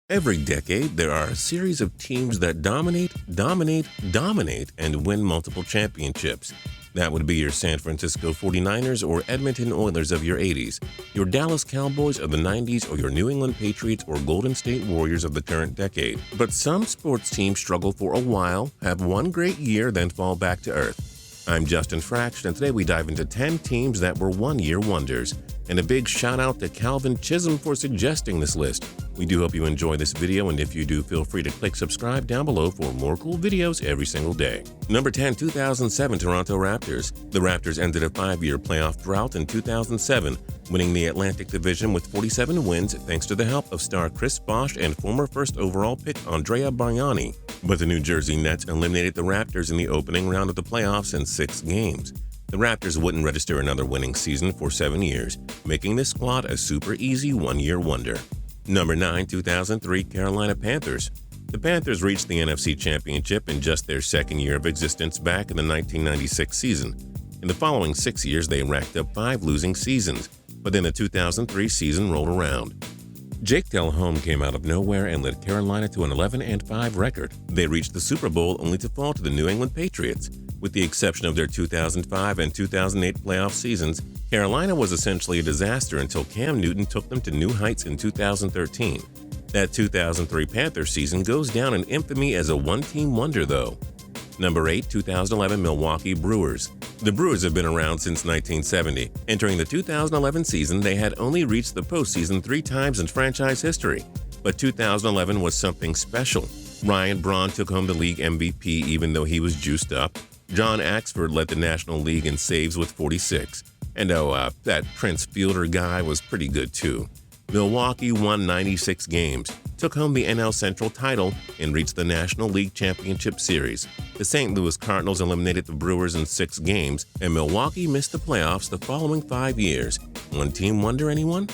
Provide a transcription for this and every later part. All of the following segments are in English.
Every decade, there are a series of teams that dominate, and win multiple championships. That would be your San Francisco 49ers or Edmonton Oilers of your 80s, your Dallas Cowboys of the 90s, or your New England Patriots or Golden State Warriors of the current decade. But some sports teams struggle for a while, have one great year, then fall back to earth. I'm Justin Fraction, and today we dive into 10 teams that were one-year wonders. And a big shout out to Cavin Chism for suggesting this list. We do hope you enjoy this video, and if you do, feel free to click subscribe down below for more cool videos every single day. Number 10, 2007 Toronto Raptors. The Raptors ended a 5-year playoff drought in 2007, winning the Atlantic Division with 47 wins thanks to the help of star Chris Bosh and former first overall pick Andrea Bargnani. But the New Jersey Nets eliminated the Raptors in the opening round of the playoffs in 6 games. The Raptors wouldn't register another winning season for 7 years, making this squad a super easy one-year wonder. Number 9, 2003 Carolina Panthers. The Panthers reached the NFC Championship in just their second year of existence back in the 1996 season. In the following 6 years, they racked up 5 losing seasons, but then the 2003 season rolled around. Jake Delhomme came out of nowhere and led Carolina to an 11-5 record. They reached the Super Bowl only to fall to the New England Patriots. With the exception of their 2005 and 2008 playoff seasons, Carolina was essentially a disaster until Cam Newton took them to new heights in 2013. That 2003 Panthers season goes down in infamy as a one-team wonder, though. Number 8, 2011 Milwaukee Brewers. The Brewers have been around since 1970. Entering the 2011 season, they had only reached the postseason 3 times in franchise history. But 2011 was something special. Ryan Braun took home the league MVP even though he was juiced up. John Axford led the National League in saves with 46. And that Prince Fielder guy was pretty good too. Milwaukee won 96 games, took home the NL Central title, and reached the National League Championship Series. The St. Louis Cardinals eliminated the Brewers in 6 games, and Milwaukee missed the playoffs the following 5 years. One team wonder, anyone?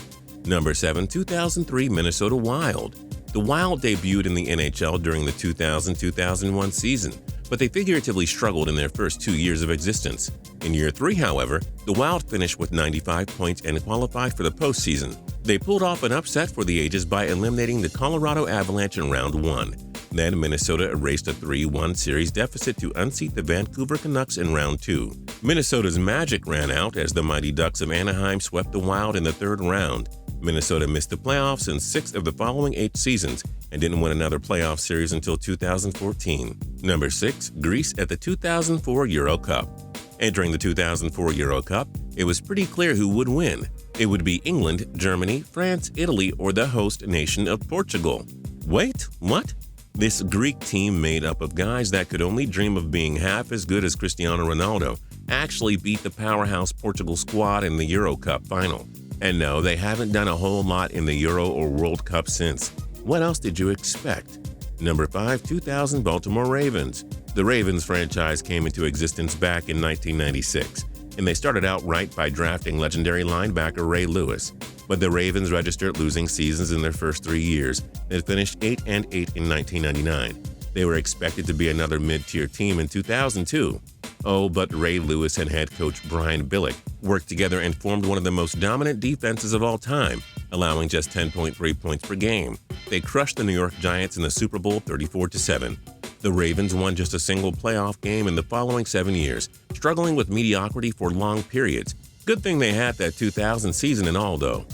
Number 7, 2003 Minnesota Wild. The Wild debuted in the NHL during the 2000-2001 season, but they figuratively struggled in their first 2 years of existence. In year 3, however, the Wild finished with 95 points and qualified for the postseason. They pulled off an upset for the ages by eliminating the Colorado Avalanche in round 1. Then Minnesota erased a 3-1 series deficit to unseat the Vancouver Canucks in round 2. Minnesota's magic ran out as the Mighty Ducks of Anaheim swept the Wild in the 3rd round. Minnesota missed the playoffs in 6 of the following 8 seasons and didn't win another playoff series until 2014. Number 6, Greece at the 2004 Euro Cup. Entering the 2004 Euro Cup, it was pretty clear who would win. It would be England, Germany, France, Italy, or the host nation of Portugal. Wait, what? This Greek team made up of guys that could only dream of being half as good as Cristiano Ronaldo actually beat the powerhouse Portugal squad in the Euro Cup final. And no, they haven't done a whole lot in the Euro or World Cup since. What else did you expect? Number 5, 2000 Baltimore Ravens. The Ravens franchise came into existence back in 1996, and they started out right by drafting legendary linebacker Ray Lewis. But the Ravens registered losing seasons in their first 3 years and finished 8-8 in 1999. They were expected to be another mid-tier team in 2002. Oh, but Ray Lewis and head coach Brian Billick worked together and formed one of the most dominant defenses of all time, allowing just 10.3 points per game. They crushed the New York Giants in the Super Bowl 34-7. The Ravens won just a single playoff game in the following 7 years, struggling with mediocrity for long periods. Good thing they had that 2000 season and all, though.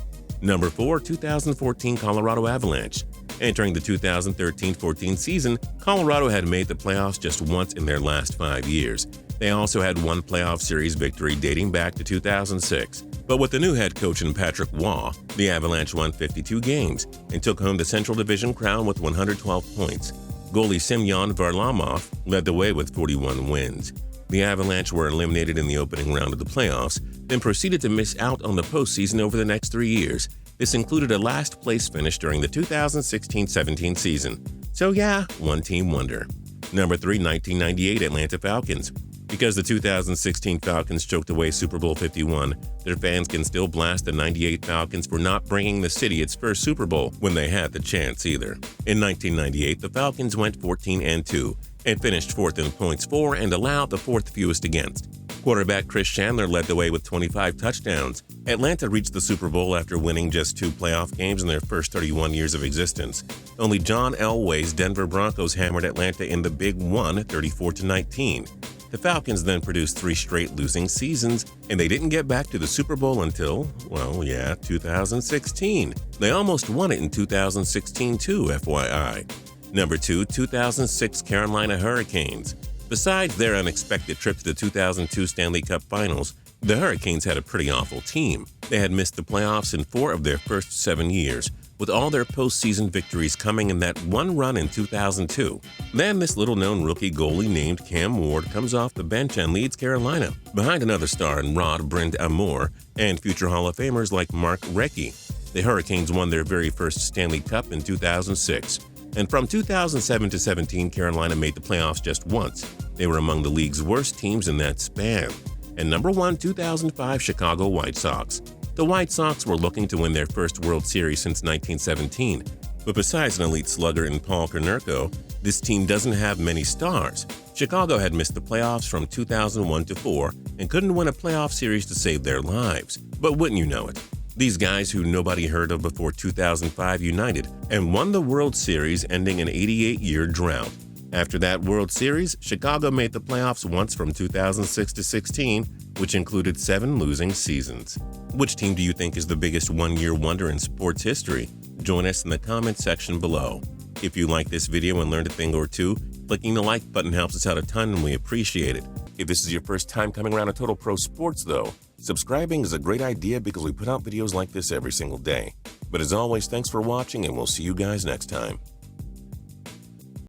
Number 4, 2014 Colorado Avalanche. Entering the 2013-14 season, Colorado had made the playoffs just once in their last 5 years. They also had one playoff series victory dating back to 2006. But with the new head coach in Patrick Waugh, the Avalanche won 52 games and took home the Central Division crown with 112 points. Goalie Semyon Varlamov led the way with 41 wins. The Avalanche were eliminated in the opening round of the playoffs, then proceeded to miss out on the postseason over the next 3 years. This included a last-place finish during the 2016-17 season. So yeah, one-team wonder. Number 3, 1998 Atlanta Falcons. Because the 2016 Falcons choked away Super Bowl 51, their fans can still blast the 98 Falcons for not bringing the city its first Super Bowl when they had the chance either. In 1998, the Falcons went 14-2 and finished 4th in points for and allowed the 4th fewest against. Quarterback Chris Chandler led the way with 25 touchdowns. Atlanta reached the Super Bowl after winning just 2 playoff games in their first 31 years of existence. Only John Elway's Denver Broncos hammered Atlanta in the Big One, 34-19. The Falcons then produced 3 straight losing seasons, and they didn't get back to the Super Bowl until, 2016. They almost won it in 2016 too, FYI. Number 2, 2006 Carolina Hurricanes. Besides their unexpected trip to the 2002 Stanley Cup Finals, the Hurricanes had a pretty awful team. They had missed the playoffs in 4 of their first 7 years, with all their postseason victories coming in that one run in 2002. Then this little-known rookie goalie named Cam Ward comes off the bench and leads Carolina, behind another star in Rod Brent Amour and future Hall of Famers like Mark Recchi. The Hurricanes won their very first Stanley Cup in 2006. And from 2007 to 17, Carolina made the playoffs just once. They were among the league's worst teams in that span. And number 1, 2005 Chicago White Sox. The White Sox were looking to win their first World Series since 1917. But besides an elite slugger in Paul Konerko, this team doesn't have many stars. Chicago had missed the playoffs from 2001 to 4 and couldn't win a playoff series to save their lives. But wouldn't you know it? These guys who nobody heard of before 2005 united and won the World Series, ending an 88-year drought. After that World Series, Chicago made the playoffs once from 2006 to 16, which included 7 losing seasons. Which team do you think is the biggest one-year wonder in sports history? Join us in the comments section below. If you like this video and learned a thing or two, clicking the like button helps us out a ton and we appreciate it. If this is your first time coming around to Total Pro Sports though, subscribing is a great idea because we put out videos like this every single day. But as always, thanks for watching and we'll see you guys next time.